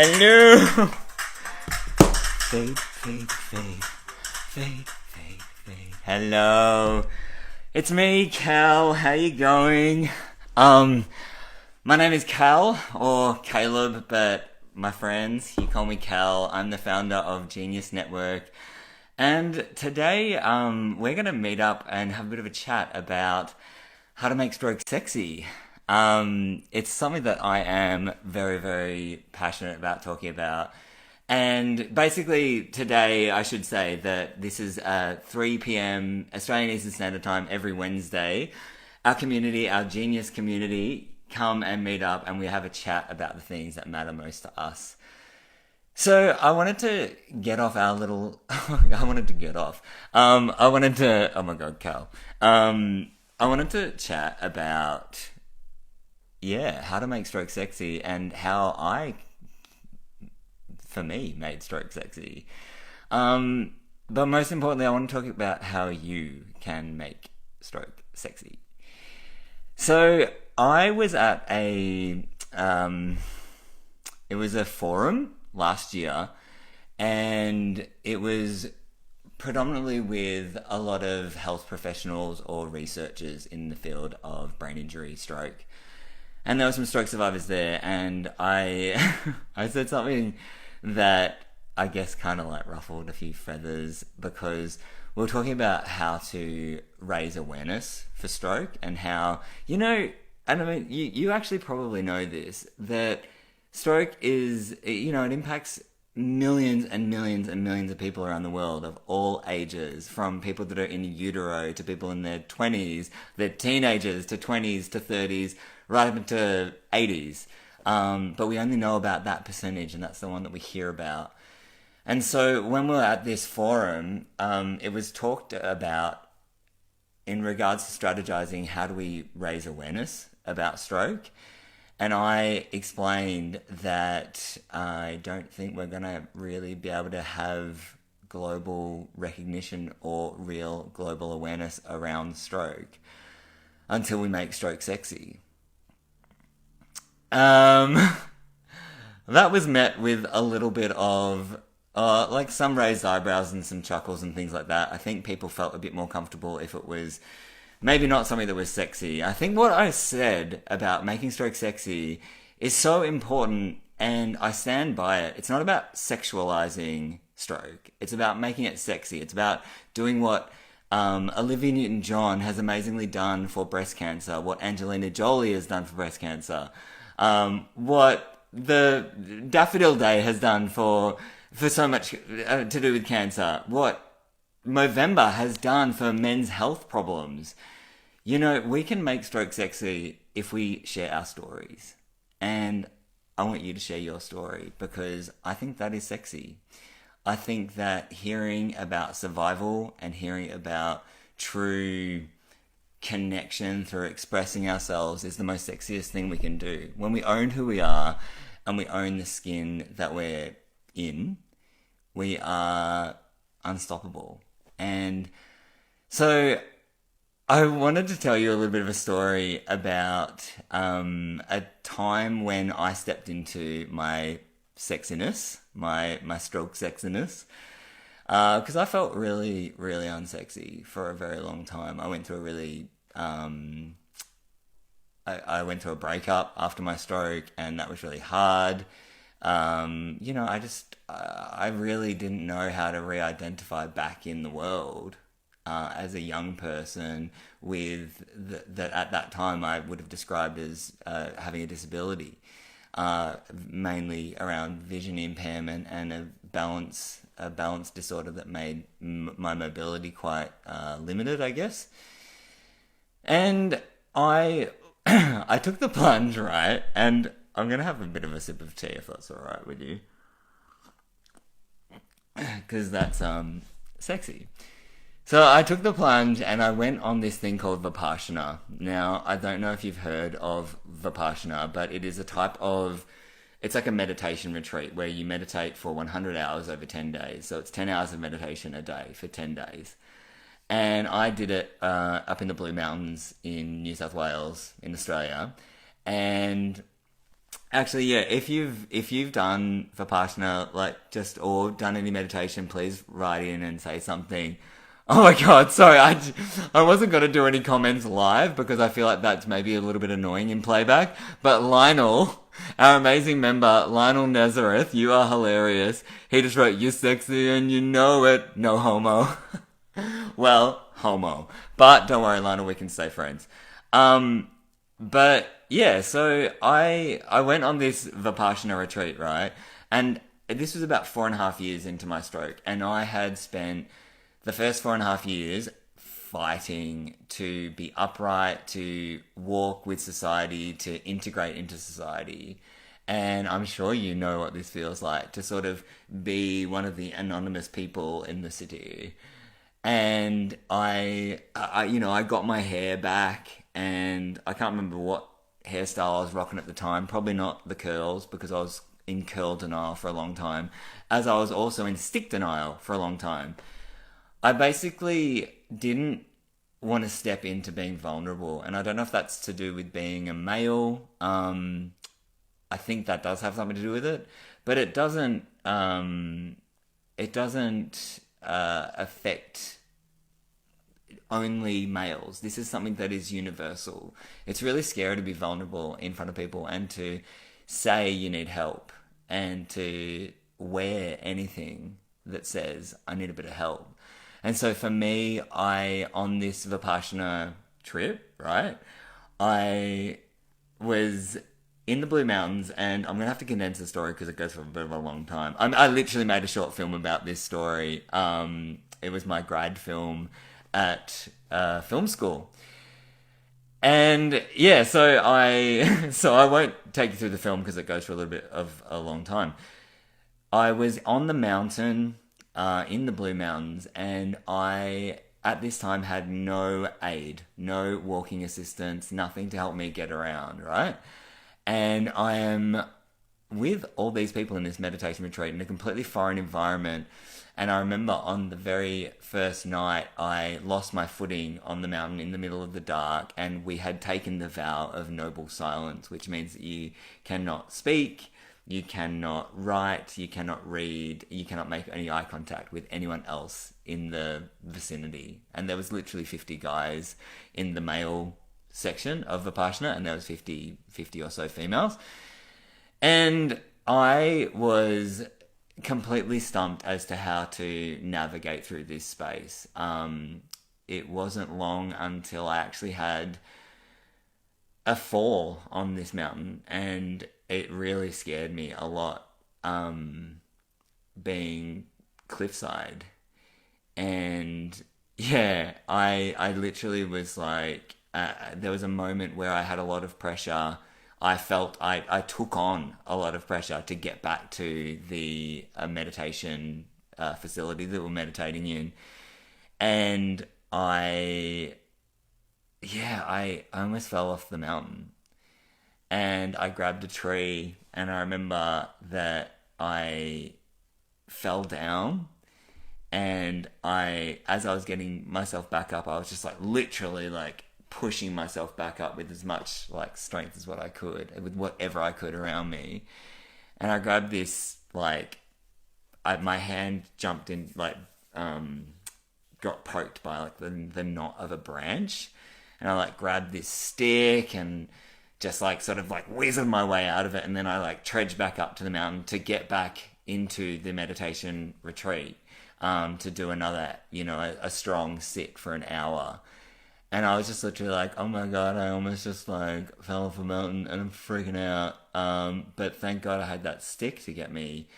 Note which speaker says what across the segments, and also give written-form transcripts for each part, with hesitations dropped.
Speaker 1: Hello. Fade, fade, fade, fade, fade, fade. Hello. It's me, Cal. How you going? My name is Cal, or Caleb, but my friends, you call me Cal. I'm the founder of Genyus Network. And today, we're going to meet up and have a bit of a chat about how to make stroke sexy. It's something that I am very, very passionate about talking about. And basically today I should say that this is 3 p.m. Australian Eastern Standard Time every Wednesday. Our community, our Genyus community, come and meet up and we have a chat about the things that matter most to us. So I wanted to get off our little... oh my God, Cal. I wanted to chat about... how to make stroke sexy and how for me, made stroke sexy. But most importantly, I want to talk about how you can make stroke sexy. So I was at it was a forum last year, and it was predominantly with a lot of health professionals or researchers in the field of brain injury, stroke. And there were some stroke survivors there, and I I said something that I guess kind of like ruffled a few feathers, because we were talking about how to raise awareness for stroke and how, and I mean, you actually probably know this, that stroke is, it impacts millions and millions and millions of people around the world of all ages, from people that are in utero to people in their 20s, their teenagers to 20s to 30s, right up into 80s. But we only know about that percentage, and that's the one that we hear about. And so when we were at this forum, it was talked about in regards to strategizing how do we raise awareness about stroke. And I explained that I don't think we're going to really be able to have global recognition or real global awareness around stroke until we make stroke sexy. That was met with a little bit of like some raised eyebrows and some chuckles and things like that. I think people felt a bit more comfortable if it was maybe not something that was sexy. I think what I said about making stroke sexy is so important, and I stand by it. It's not about sexualizing stroke. It's about making it sexy. It's about doing what Olivia Newton-John has amazingly done for breast cancer, what Angelina Jolie has done for breast cancer, what the Daffodil Day has done for so much to do with cancer, what Movember has done for men's health problems. We can make stroke sexy if we share our stories. And I want you to share your story, because I think that is sexy. I think that hearing about survival and hearing about true connection through expressing ourselves is the most sexiest thing we can do. When we own who we are and we own the skin that we're in, we are unstoppable. And so I wanted to tell you a little bit of a story about a time when I stepped into my sexiness, my stroke sexiness, because I felt really, really unsexy for a very long time. I went through a really, I went through a breakup after my stroke, and that was really hard. I really didn't know how to re-identify back in the world as a young person with that at that time I would have described as having a disability, mainly around vision impairment and a balance disorder that made my mobility quite limited, I guess. And I I took the plunge, right? And I'm going to have a bit of a sip of tea if that's all right with you, because that's sexy. So I took the plunge and I went on this thing called Vipassana. Now, I don't know if you've heard of Vipassana, but it is it's like a meditation retreat where you meditate for 100 hours over 10 days. So it's 10 hours of meditation a day for 10 days. And I did it up in the Blue Mountains in New South Wales in Australia. And Actually, yeah, if you've done Vipassana, like just or done any meditation, please write in and say something. Oh my god, sorry, I wasn't gonna do any comments live because I feel like that's maybe a little bit annoying in playback. But Lionel, our amazing member, Lionel Nazareth, you are hilarious. He just wrote, "You're sexy and you know it, no homo." Well, homo, but don't worry, Lionel, we can stay friends. Um, but yeah, so I went on this Vipassana retreat, right? And this was about 4.5 years into my stroke, and I had spent the first 4.5 years fighting to be upright, to walk with society, to integrate into society. And I'm sure you know what this feels like to sort of be one of the anonymous people in the city. And I got my hair back, and I can't remember what hairstyle I was rocking at the time. Probably not the curls because I was in curl denial for a long time, as I was also in stick denial for a long time. I basically didn't want to step into being vulnerable, and I don't know if that's to do with being a male. I think that does have something to do with it, but it doesn't. It doesn't affect only males. This is something that is universal. It's really scary to be vulnerable in front of people and to say you need help and to wear anything that says I need a bit of help. And so for me, on this Vipassana trip, right, I was in the Blue Mountains, and I'm gonna have to condense the story because it goes for a bit of a long time. I literally made a short film about this story. It was my grad film at film school, and yeah, so I won't take you through the film because it goes for a little bit of a long time. I was on the mountain, in the Blue Mountains, and I at this time had no aid, no walking assistance, nothing to help me get around, right? And I am with all these people in this meditation retreat in a completely foreign environment. And I remember on the very first night, I lost my footing on the mountain in the middle of the dark, and we had taken the vow of noble silence, which means that you cannot speak, you cannot write, you cannot read, you cannot make any eye contact with anyone else in the vicinity. And there was literally 50 guys in the male section of Vipassana, and there was 50 or so females. And I was completely stumped as to how to navigate through this space. It wasn't long until I actually had a fall on this mountain, and it really scared me a lot, being cliffside. And yeah, I literally was like, there was a moment where I had a lot of pressure. I felt I took on a lot of pressure to get back to the meditation facility that we're meditating in. And I almost fell off the mountain. And I grabbed a tree, and I remember that I fell down, and as I was getting myself back up, I was just like literally like pushing myself back up with as much like strength as what I could, with whatever I could around me. And I grabbed this like, my hand jumped in like, got poked by like the knot of a branch, and I like grabbed this stick and just like sort of like wizard my way out of it, and then I like trudged back up to the mountain to get back into the meditation retreat, to do another, a strong sit for an hour. And I was just literally like, oh my god, I almost just like fell off a mountain and I'm freaking out. But thank god I had that stick to get me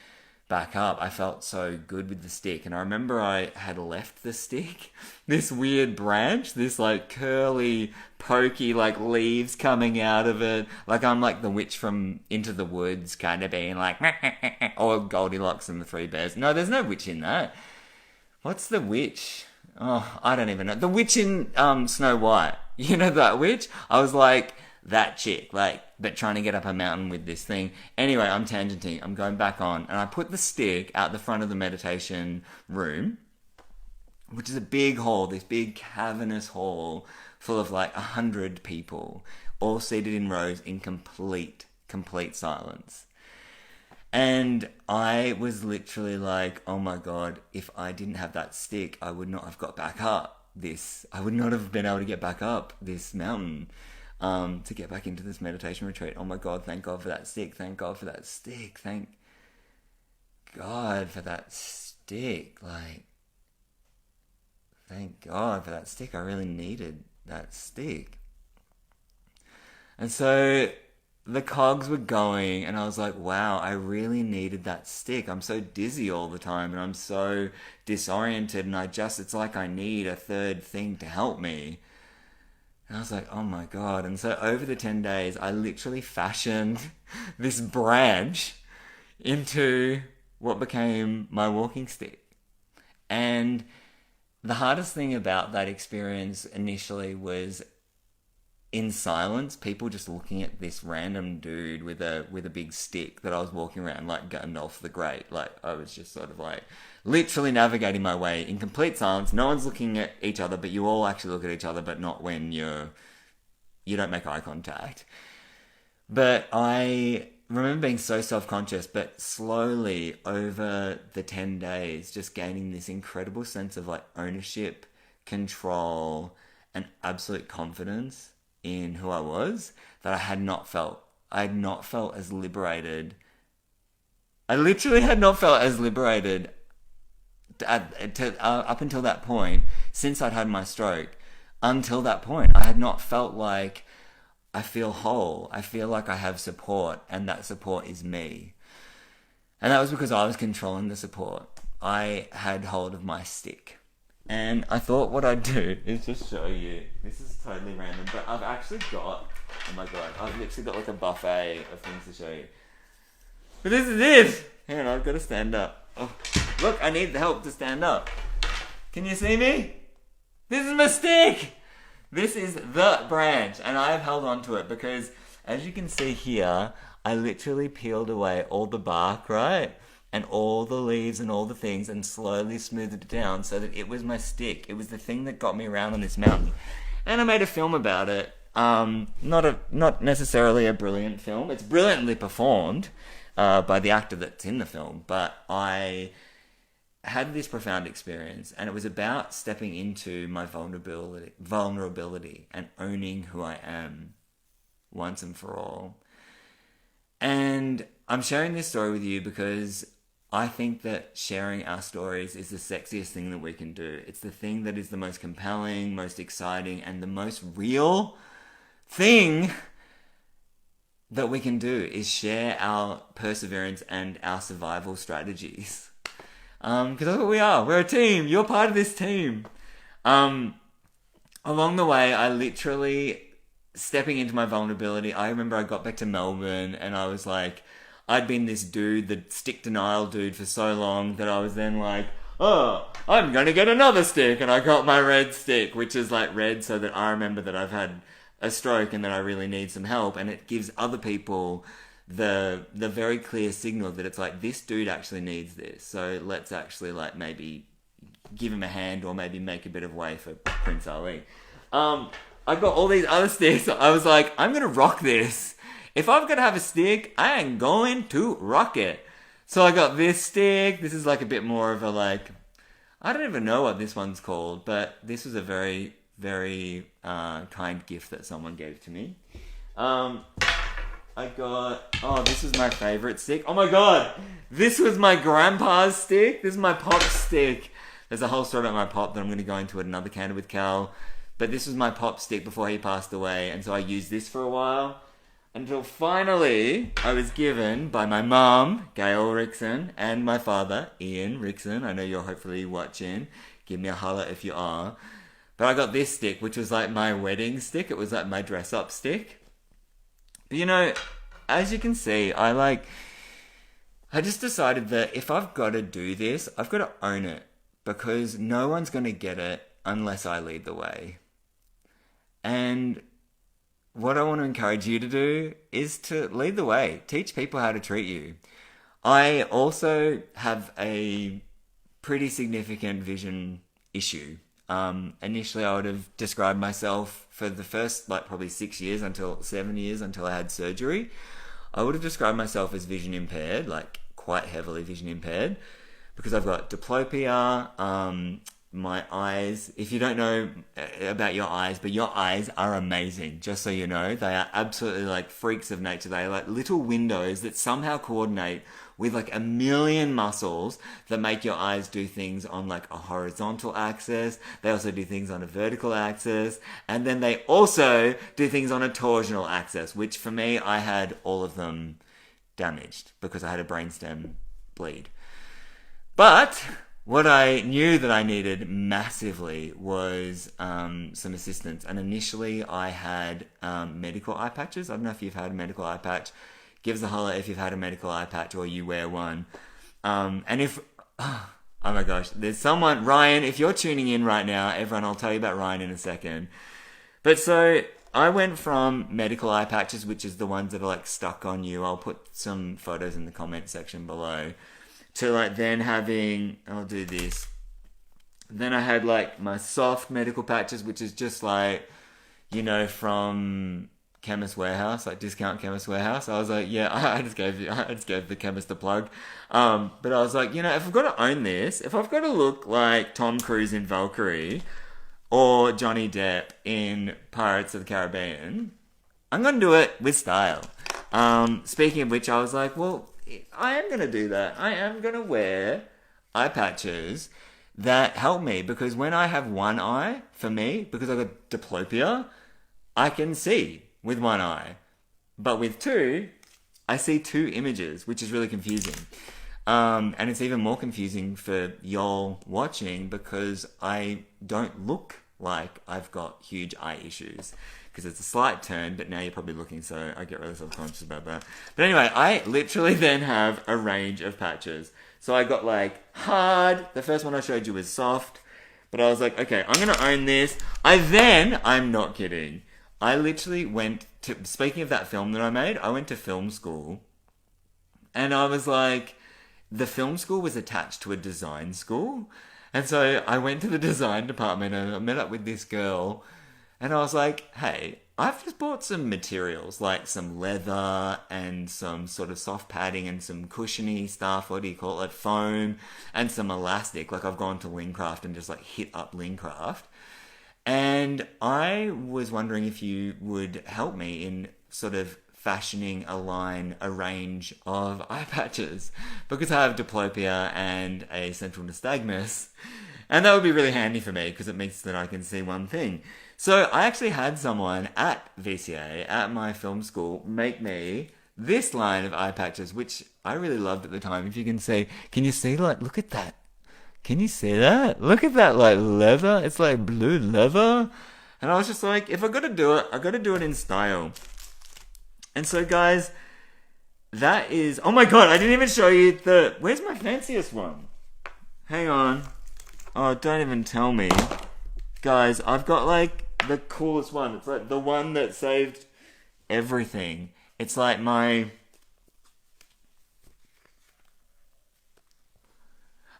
Speaker 1: back up. I felt so good with the stick. And I remember I had left the stick, this weird branch, this like curly, pokey, like leaves coming out of it. Like I'm like the witch from Into the Woods, kind of being like, or Goldilocks and the Three Bears. No, there's no witch in that. What's the witch? Oh, I don't even know. The witch in Snow White. You know that witch? I was like that chick, like, but trying to get up a mountain with this thing. Anyway, I'm tangenting. I'm going back on. And I put the stick out the front of the meditation room, which is a big hall, this big cavernous hall full of like 100 people, all seated in rows in complete complete silence. And I was literally like, oh my God, if I didn't have that stick, I would not have got back up I would not have been able to get back up this mountain, to get back into this meditation retreat. Oh my God, thank God for that stick. Thank God for that stick. Thank God for that stick. Like, thank God for that stick. I really needed that stick. And so the cogs were going, and I was like, wow, I really needed that stick. I'm so dizzy all the time, and I'm so disoriented, and it's like I need a third thing to help me. And I was like, oh my God. And so over the 10 days, I literally fashioned this branch into what became my walking stick. And the hardest thing about that experience initially was, in silence, people just looking at this random dude with a big stick that I was walking around like Gandalf the Great. Like, I was just sort of like literally navigating my way in complete silence. No one's looking at each other, but you all actually look at each other, but not when you don't make eye contact. But I remember being so self-conscious, but slowly over the 10 days, just gaining this incredible sense of like ownership, control, and absolute confidence in who I was that I had not felt. I had not felt as liberated. I literally had not felt as liberated up until that point, since I'd had my stroke. Until that point, I had not felt like I feel whole. I feel like I have support, and that support is me. And that was because I was controlling the support. I had hold of my stick. And I thought what I'd do is just show you. This is totally random, but I've actually got, oh my God, I've literally got like a buffet of things to show you. But this is it! Hang on, I've got to stand up. Oh, look, I need the help to stand up. Can you see me? This is my stick! This is the branch, and I have held on to it because, as you can see here, I literally peeled away all the bark, right? And all the leaves and all the things, and slowly smoothed it down so that it was my stick. It was the thing that got me around on this mountain. And I made a film about it. Not necessarily a brilliant film. It's brilliantly performed by the actor that's in the film. But I had this profound experience, and it was about stepping into my vulnerability and owning who I am once and for all. And I'm sharing this story with you because I think that sharing our stories is the sexiest thing that we can do. It's the thing that is the most compelling, most exciting, and the most real thing that we can do is share our perseverance and our survival strategies. Because that's what we are. We're a team. You're part of this team. Along the way, I literally, stepping into my vulnerability, I remember I got back to Melbourne and I was like, I'd been this dude, the stick denial dude, for so long that I was then like, oh, I'm going to get another stick. And I got my red stick, which is like red so that I remember that I've had a stroke and that I really need some help. And it gives other people the very clear signal that it's like, this dude actually needs this. So let's actually like maybe give him a hand or maybe make a bit of way for Prince Ali. I got all these other sticks. I was like, I'm going to rock this. If I'm going to have a stick, I am going to rock it. So I got this stick. This is like a bit more of a like, I don't even know what this one's called, but this was a very, very kind gift that someone gave to me. I got, this is my favorite stick. Oh my God, this was my grandpa's stick. This is my pop stick. There's a whole story about my pop that I'm going to go into at another Candid with Cal. But this was my pop stick before he passed away. And so I used this for a while. Until finally, I was given by my mum, Gail Rickson, and my father, Ian Rickson. I know you're hopefully watching. Give me a holler if you are. But I got this stick, which was like my wedding stick. It was like my dress-up stick. But you know, as you can see, I just decided that if I've got to do this, I've got to own it. Because no one's going to get it unless I lead the way. And what I want to encourage you to do is to lead the way. Teach people how to treat you. I also have a pretty significant vision issue. Initially, I would have described myself for the first, probably 7 years until I had surgery. I would have described myself as vision impaired, like quite heavily vision impaired, because I've got diplopia. My eyes, if you don't know about your eyes, but your eyes are amazing, just so you know. They are absolutely like freaks of nature. They are like little windows that somehow coordinate with like a million muscles that make your eyes do things on like a horizontal axis. They also do things on a vertical axis. And then they also do things on a torsional axis, which for me, I had all of them damaged because I had a brainstem bleed. But what I knew that I needed massively was some assistance. And initially I had medical eye patches. I don't know if you've had a medical eye patch. Give us a holler if you've had a medical eye patch or you wear one. And if... Oh my gosh. There's someone... Ryan, if you're tuning in right now, everyone, I'll tell you about Ryan in a second. But so I went from medical eye patches, which is the ones that are like stuck on you. I'll put some photos in the comment section below. To like then having, I'll do this. Then I had like my soft medical patches, which is just like, you know, from Chemist Warehouse, like Discount Chemist Warehouse. I was like, yeah, I just gave the chemist a plug. But I was like, you know, if I've got to own this, if I've got to look like Tom Cruise in Valkyrie or Johnny Depp in Pirates of the Caribbean, I'm going to do it with style. Speaking of which, I was like, well, I am going to do that. I am going to wear eye patches that help me, because when I have one eye, for me, because I've got diplopia, I can see with one eye. But with two, I see two images, which is really confusing. And it's even more confusing for y'all watching because I don't look like I've got huge eye issues. Because it's a slight turn, but now you're probably looking, so I get really self-conscious about that. But anyway, I literally then have a range of patches. So I got like hard, the first one I showed you was soft, but I was like, okay, I'm going to own this. I'm not kidding, I literally went to, speaking of that film that I made, I went to film school, and I was like, the film school was attached to a design school, and so I went to the design department and I met up with this girl. And I was like, hey, I've just bought some materials, like some leather and some sort of soft padding and some cushiony stuff, what do you call it, like foam, and some elastic. Like I've gone to Lincraft and just like hit up Lincraft. And I was wondering if you would help me in sort of fashioning a range of eye patches, because I have diplopia and a central nystagmus. And that would be really handy for me because it means that I can see one thing. So I actually had someone at VCA, at my film school, make me this line of eye patches, which I really loved at the time. If you can see, can you see, like, look at that? Can you see that? Look at that, like, leather. It's like blue leather. And I was just like, if I got to do it, I got to do it in style. And so, guys, that is... Oh my god, I didn't even show you the... Where's my fanciest one? Hang on. Oh, don't even tell me. Guys, I've got, like, the coolest one. It's like the one that saved everything. It's like my...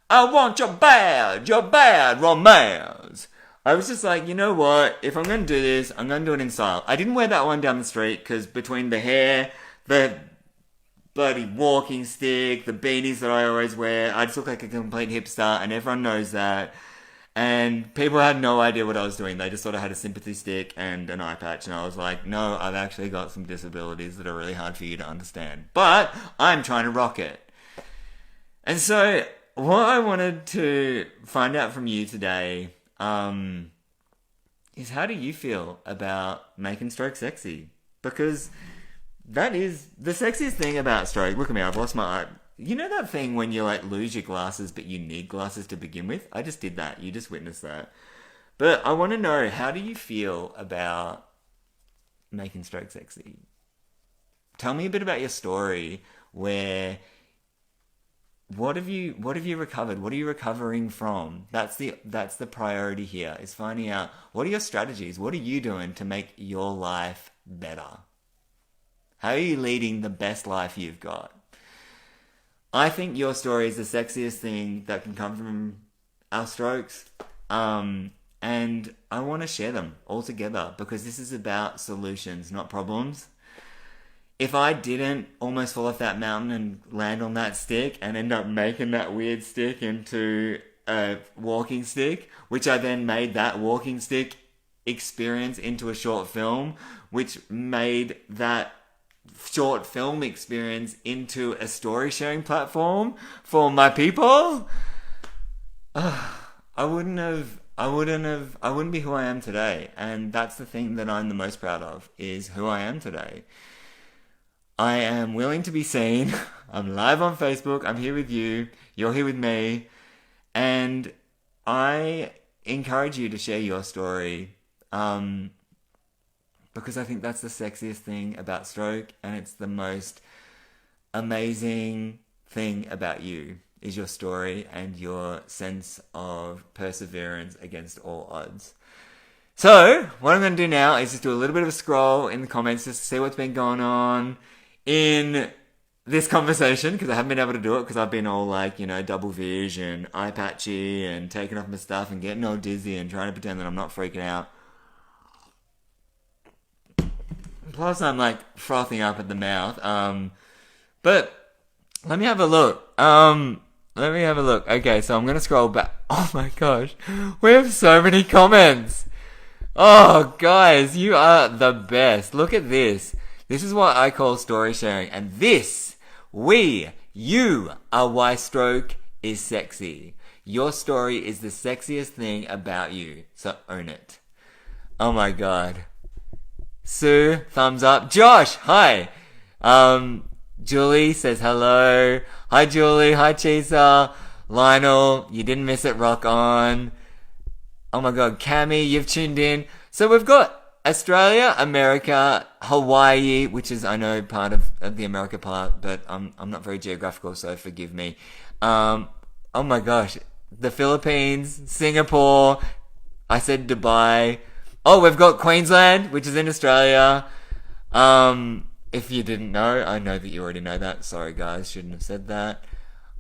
Speaker 1: I want your bad romance. I was just like, you know what? If I'm going to do this, I'm going to do it in style. I didn't wear that one down the street because between the hair, the bloody walking stick, the beanies that I always wear, I just look like a complete hipster, and everyone knows that. And people had no idea what I was doing. They just thought I had a sympathy stick and an eye patch. And I was like, no, I've actually got some disabilities that are really hard for you to understand. But I'm trying to rock it. And so what I wanted to find out from you today is, how do you feel about making stroke sexy? Because that is the sexiest thing about stroke. Look at me, I've lost my eye. You know that thing when you like lose your glasses but you need glasses to begin with? I just did that. You just witnessed that. But I want to know, how do you feel about making stroke sexy? Tell me a bit about your story. What have you recovered? What are you recovering from? That's the priority here, is finding out, what are your strategies? What are you doing to make your life better? How are you leading the best life you've got? I think your story is the sexiest thing that can come from our strokes. And I want to share them all together because this is about solutions, not problems. if I didn't almost fall off that mountain and land on that stick and end up making that weird stick into a walking stick, which I then made that walking stick experience into a short film, which made that short film experience into a story sharing platform for my people, I wouldn't be who I am today. And that's the thing that I'm the most proud of, is who I am today. I am willing to be seen. I'm live on Facebook. I'm here with you. You're here with me. And I encourage you to share your story. Because I think that's the sexiest thing about stroke, and it's the most amazing thing about you, is your story and your sense of perseverance against all odds. So, what I'm going to do now is just do a little bit of a scroll in the comments just to see what's been going on in this conversation, because I haven't been able to do it because I've been all like, double vision, eye patchy, and taking off my stuff and getting all dizzy and trying to pretend that I'm not freaking out. Plus, I'm like frothing up at the mouth. But let me have a look. Okay, so I'm gonna scroll back. Oh my gosh, we have so many comments. Oh, guys, you are the best. Look at this. This is what I call story sharing, and you are why stroke is sexy. Your story is the sexiest thing about you, so own it. Oh my god. Sue, thumbs up. Josh, hi. Julie says hello. Hi, Julie. Hi, Chisa. Lionel, you didn't miss it. Rock on. Oh my god, Cammy, you've tuned in. So we've got Australia, America, Hawaii, which is, I know, part of the America part, but I'm not very geographical, so forgive me. Oh my gosh, the Philippines, Singapore. I said Dubai. Oh, we've got Queensland, which is in Australia. If you didn't know, I know that you already know that. Sorry, guys, shouldn't have said that.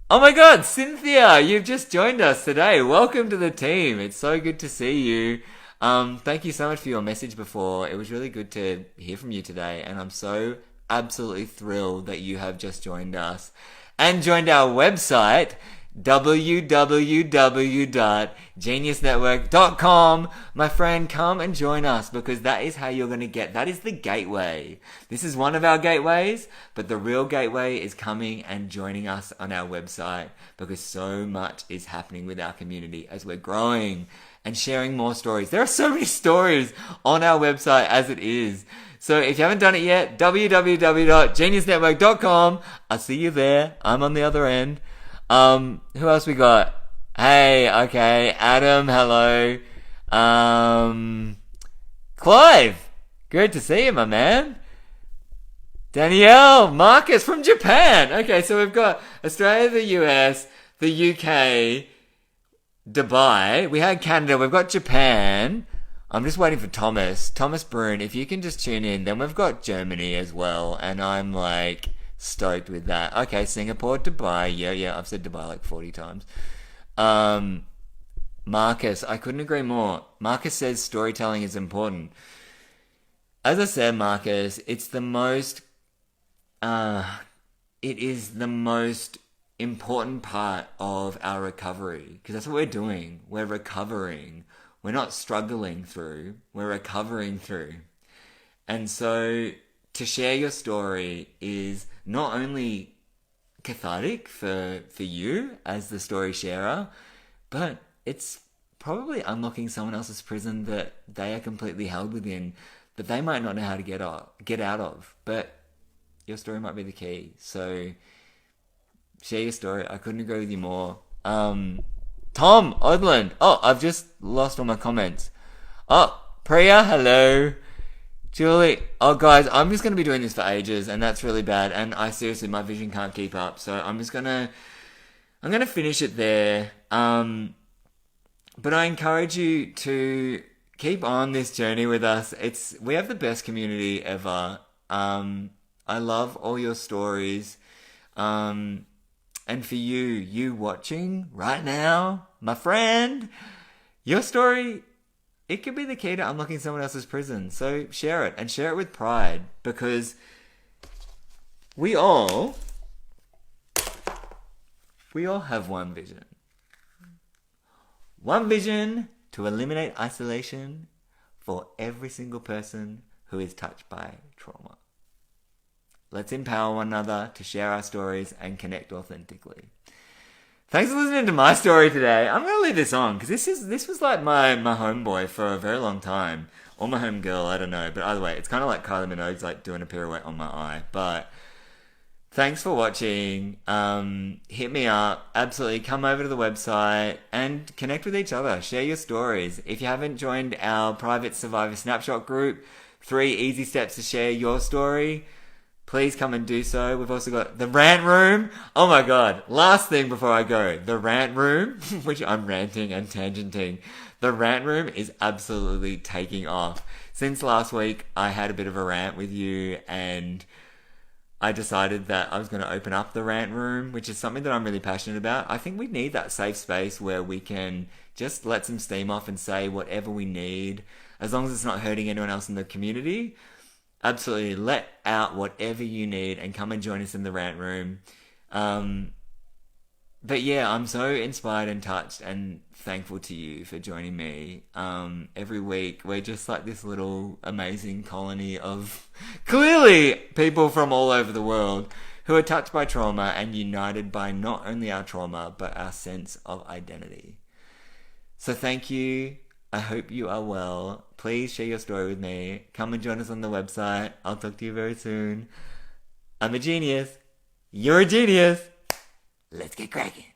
Speaker 1: Oh my god, Cynthia, you've just joined us today. Welcome to the team. It's so good to see you. Thank you so much for your message before. It was really good to hear from you today, and I'm so absolutely thrilled that you have just joined us and joined our website, www.genyusnetwork.com. My friend, come and join us, because that is how you're going to that is the gateway. This is one of our gateways, but the real gateway is coming and joining us on our website, because so much is happening with our community as we're growing and sharing more stories. There are so many stories on our website as it is. So if you haven't done it yet, www.genyusnetwork.com. I'll see you there. I'm on the other end. Who else we got? Hey, okay, Adam, hello. Clive, good to see you, my man. Danielle, Marcus from Japan. Okay, so we've got Australia, the US, the UK, Dubai. We had Canada. We've got Japan. I'm just waiting for Thomas Brune. If you can just tune in, then we've got Germany as well, and I'm like stoked with that. Okay, Singapore, Dubai. Yeah, I've said Dubai like 40 times. Marcus, I couldn't agree more. Marcus says storytelling is important. As I said, Marcus, it is the most important part of our recovery, because that's what we're doing. We're recovering. We're not struggling through. We're recovering through. And so to share your story is not only cathartic for you as the story sharer, but it's probably unlocking someone else's prison that they are completely held within, that they might not know how to get out of. But your story might be the key. So share your story. I couldn't agree with you more. Tom Odland. Oh, I've just lost all my comments. Oh, Priya, hello. Julie, oh guys, I'm just going to be doing this for ages, and that's really bad, and I seriously, my vision can't keep up, so I'm going to finish it there. But I encourage you to keep on this journey with us. We have the best community ever. I love all your stories. And for you watching right now, my friend, your story, it could be the key to unlocking someone else's prison. So share it, and share it with pride, because We all have one vision. One vision to eliminate isolation for every single person who is touched by trauma. Let's empower one another to share our stories and connect authentically. Thanks for listening to my story today. I'm going to leave this on because this was like my homeboy for a very long time. Or my homegirl, I don't know. But either way, it's kind of like Kylie Minogue's like doing a pirouette on my eye. But thanks for watching. Hit me up. Absolutely. Come over to the website and connect with each other. Share your stories. If you haven't joined our private Survivor Snapshot group, 3 easy steps to share your story, please come and do so. We've also got the rant room. Oh my God. Last thing before I go. The rant room, which I'm ranting and tangenting. The rant room is absolutely taking off. Since last week, I had a bit of a rant with you and I decided that I was going to open up the rant room, which is something that I'm really passionate about. I think we need that safe space where we can just let some steam off and say whatever we need, as long as it's not hurting anyone else in the community. Absolutely, let out whatever you need and come and join us in the rant room. But yeah, I'm so inspired and touched and thankful to you for joining me. Every week, we're just like this little amazing colony of clearly people from all over the world who are touched by trauma and united by not only our trauma, but our sense of identity. So thank you. I hope you are well. Please share your story with me. Come and join us on the website. I'll talk to you very soon. I'm a genius. You're a genius. Let's get cracking.